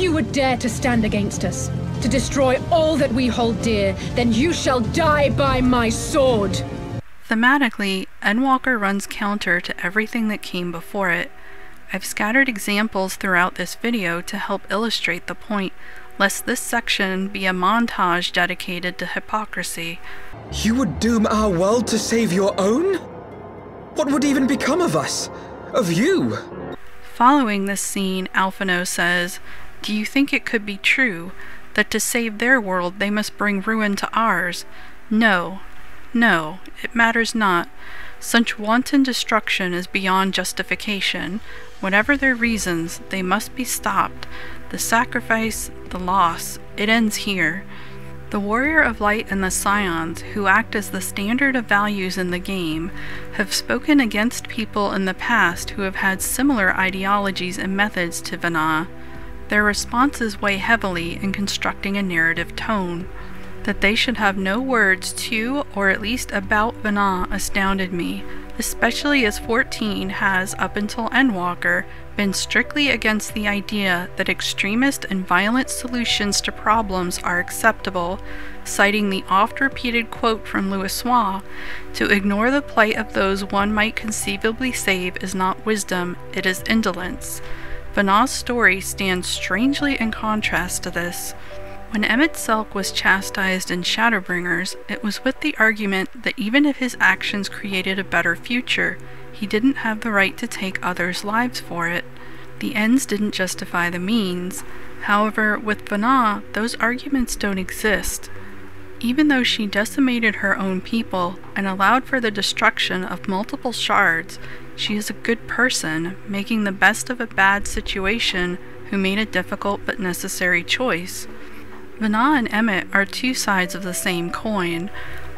you would dare to stand against us, to destroy all that we hold dear, then you shall die by my sword. Thematically, Endwalker runs counter to everything that came before it. I've scattered examples throughout this video to help illustrate the point, lest this section be a montage dedicated to hypocrisy. You would doom our world to save your own? What would even become of us? Of you? Following this scene, Alphino says, "Do you think it could be true that to save their world they must bring ruin to ours? No, no, it matters not. Such wanton destruction is beyond justification. Whatever their reasons, they must be stopped. The sacrifice, the loss, it ends here." The Warrior of Light and the Scions, who act as the standard of values in the game, have spoken against people in the past who have had similar ideologies and methods to Venat. Their responses weigh heavily in constructing a narrative tone. That they should have no words to or at least about Venat astounded me, especially as 14 has, up until Endwalker, been strictly against the idea that extremist and violent solutions to problems are acceptable, citing the oft-repeated quote from Louisoix, "To ignore the plight of those one might conceivably save is not wisdom, it is indolence." Venat's story stands strangely in contrast to this. When Emmett Selk was chastised in Shadowbringers, it was with the argument that even if his actions created a better future, he didn't have the right to take others' lives for it. The ends didn't justify the means. However, with Venat, those arguments don't exist. Even though she decimated her own people and allowed for the destruction of multiple shards, she is a good person, making the best of a bad situation, who made a difficult but necessary choice. Venat and Emmett are two sides of the same coin.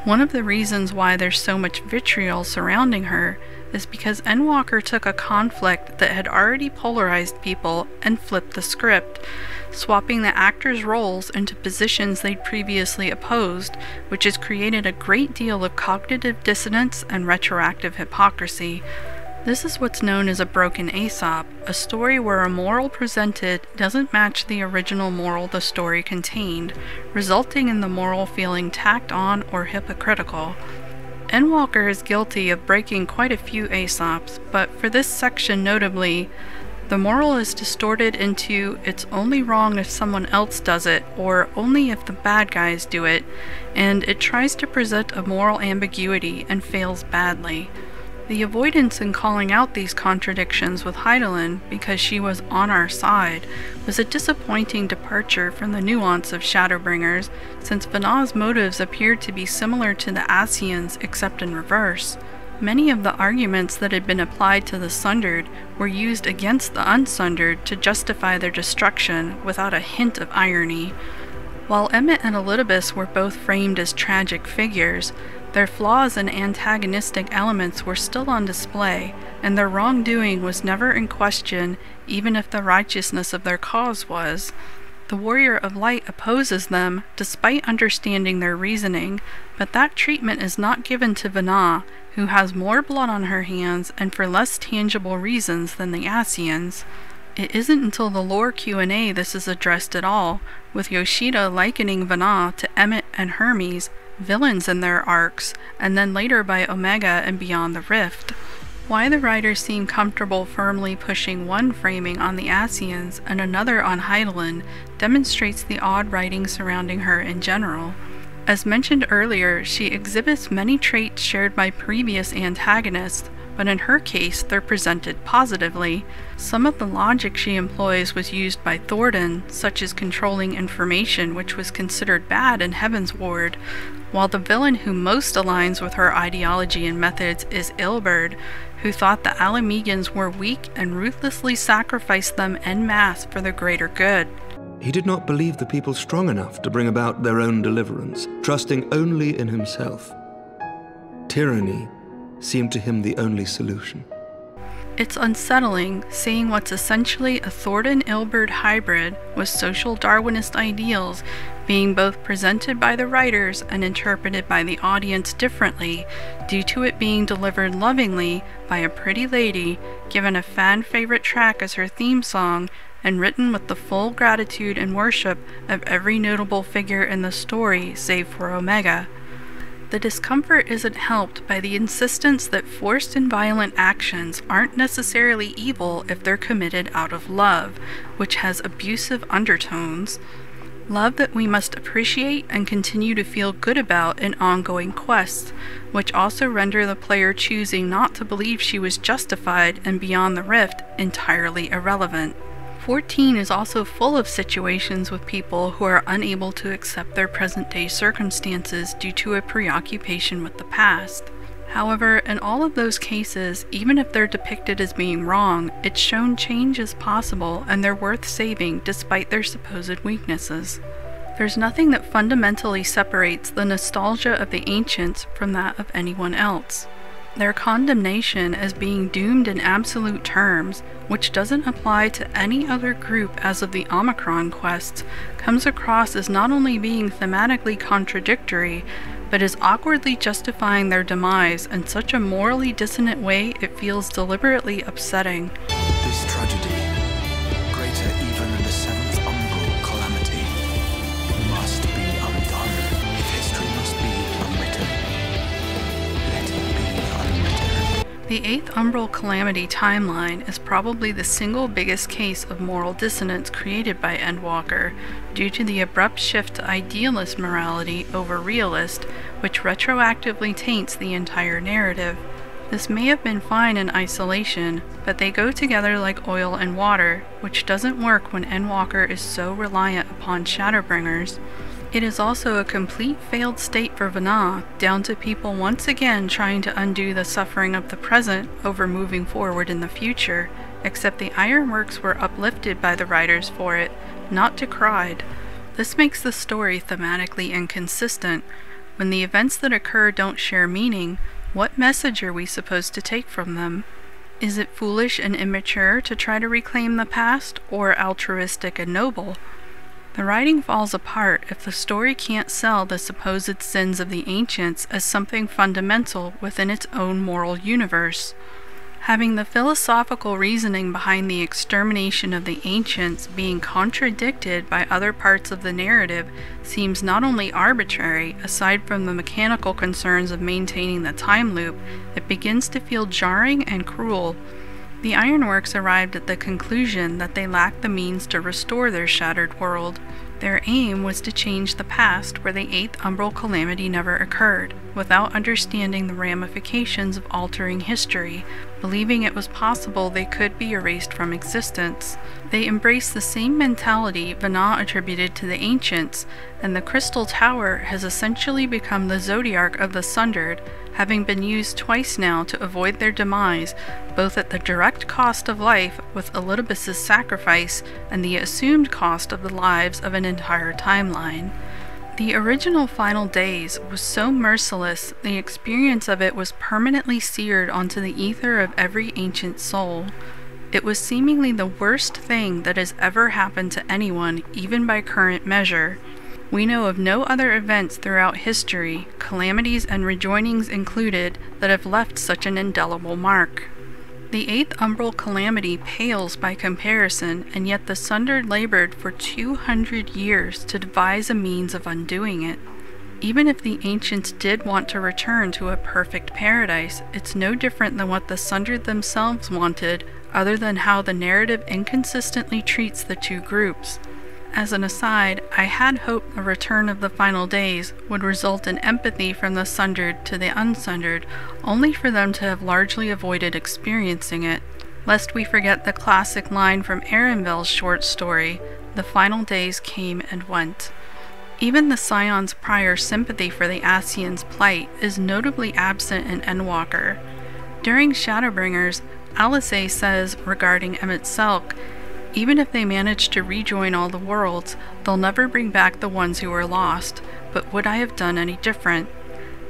One of the reasons why there's so much vitriol surrounding her is because Endwalker took a conflict that had already polarized people and flipped the script, swapping the actors' roles into positions they'd previously opposed, which has created a great deal of cognitive dissonance and retroactive hypocrisy. This is what's known as a broken Aesop, a story where a moral presented doesn't match the original moral the story contained, resulting in the moral feeling tacked on or hypocritical. Endwalker is guilty of breaking quite a few Aesops, but for this section notably, the moral is distorted into "it's only wrong if someone else does it," or "only if the bad guys do it," and it tries to present a moral ambiguity and fails badly. The avoidance in calling out these contradictions with Hydaelyn, because she was on our side, was a disappointing departure from the nuance of Shadowbringers, since Venat's motives appeared to be similar to the Ascians except in reverse. Many of the arguments that had been applied to the Sundered were used against the Unsundered to justify their destruction without a hint of irony. While Emmett and Elidibus were both framed as tragic figures, their flaws and antagonistic elements were still on display, and their wrongdoing was never in question, even if the righteousness of their cause was. The Warrior of Light opposes them, despite understanding their reasoning, but that treatment is not given to Venat, who has more blood on her hands and for less tangible reasons than the Ascians. It isn't until the lore Q&A this is addressed at all, with Yoshida likening Venat to Emmett and Hermes, villains in their arcs, and then later by Omega and Beyond the Rift. Why the writers seem comfortable firmly pushing one framing on the Ascians and another on Hydaelyn demonstrates the odd writing surrounding her in general. As mentioned earlier, she exhibits many traits shared by previous antagonists, but in her case they're presented positively. Some of the logic she employs was used by Thornton, such as controlling information, which was considered bad in Heavensward, while the villain who most aligns with her ideology and methods is Ilberd, who thought the Alamegans were weak and ruthlessly sacrificed them en masse for the greater good. He did not believe the people strong enough to bring about their own deliverance, trusting only in himself. Tyranny seemed to him the only solution. It's unsettling seeing what's essentially a Thornton-Ilberd hybrid with social Darwinist ideals being both presented by the writers and interpreted by the audience differently due to it being delivered lovingly by a pretty lady given a fan favorite track as her theme song and written with the full gratitude and worship of every notable figure in the story save for Omega. The discomfort isn't helped by the insistence that forced and violent actions aren't necessarily evil if they're committed out of love, which has abusive undertones. Love that we must appreciate and continue to feel good about in ongoing quests, which also render the player choosing not to believe she was justified and beyond the rift entirely irrelevant. 14 is also full of situations with people who are unable to accept their present-day circumstances due to a preoccupation with the past. However, in all of those cases, even if they're depicted as being wrong, it's shown change is possible and they're worth saving despite their supposed weaknesses. There's nothing that fundamentally separates the nostalgia of the ancients from that of anyone else. Their condemnation as being doomed in absolute terms, which doesn't apply to any other group as of the Omicron quests, comes across as not only being thematically contradictory, but as awkwardly justifying their demise in such a morally dissonant way it feels deliberately upsetting. This tragedy, greater even than the seventh umbral calamity, must be undone. If history must be unwritten, let it be unwritten. The 8th Umbral Calamity timeline is probably the single biggest case of moral dissonance created by Endwalker, due to the abrupt shift to idealist morality over realist, which retroactively taints the entire narrative. This may have been fine in isolation, but they go together like oil and water, which doesn't work when Endwalker is so reliant upon Shadowbringers. It is also a complete failed state for Venat, down to people once again trying to undo the suffering of the present over moving forward in the future, except the Ironworks were uplifted by the writers for it, not decried. This makes the story thematically inconsistent. When the events that occur don't share meaning, what message are we supposed to take from them? Is it foolish and immature to try to reclaim the past, or altruistic and noble? The writing falls apart if the story can't sell the supposed sins of the ancients as something fundamental within its own moral universe. Having the philosophical reasoning behind the extermination of the ancients being contradicted by other parts of the narrative seems not only arbitrary, aside from the mechanical concerns of maintaining the time loop, it begins to feel jarring and cruel. The Ironworks arrived at the conclusion that they lacked the means to restore their shattered world. Their aim was to change the past where the 8th Umbral Calamity never occurred, without understanding the ramifications of altering history, believing it was possible they could be erased from existence. They embraced the same mentality Venat attributed to the ancients, and the Crystal Tower has essentially become the zodiac of the Sundered, having been used twice now to avoid their demise, both at the direct cost of life with Elidibus's sacrifice and the assumed cost of the lives of an entire timeline. The original Final Days was so merciless, the experience of it was permanently seared onto the ether of every ancient soul. It was seemingly the worst thing that has ever happened to anyone, even by current measure. We know of no other events throughout history, calamities and rejoinings included, that have left such an indelible mark. The 8th Umbral Calamity pales by comparison, and yet the Sundered labored for 200 years to devise a means of undoing it. Even if the ancients did want to return to a perfect paradise, it's no different than what the Sundered themselves wanted, other than how the narrative inconsistently treats the two groups. As an aside, I had hoped the return of the Final Days would result in empathy from the Sundered to the Unsundered, only for them to have largely avoided experiencing it, lest we forget the classic line from Arenville's short story, "The Final Days came and went." Even the Scion's prior sympathy for the Ascians' plight is notably absent in Endwalker. During Shadowbringers, Alisaie says regarding Emmett Selk, "Even if they manage to rejoin all the worlds, they'll never bring back the ones who were lost, but would I have done any different?"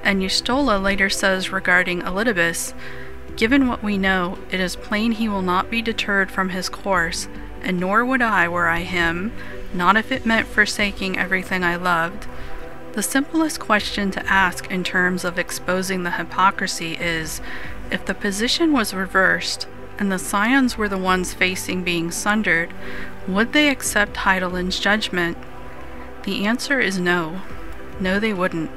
And Y'shtola later says regarding Elidibus, "Given what we know, it is plain he will not be deterred from his course, and nor would I were I him, not if it meant forsaking everything I loved." The simplest question to ask in terms of exposing the hypocrisy is, if the position was reversed, and the Scions were the ones facing being sundered, Would they accept Hydaelyn's judgment? The answer is no. No, they wouldn't.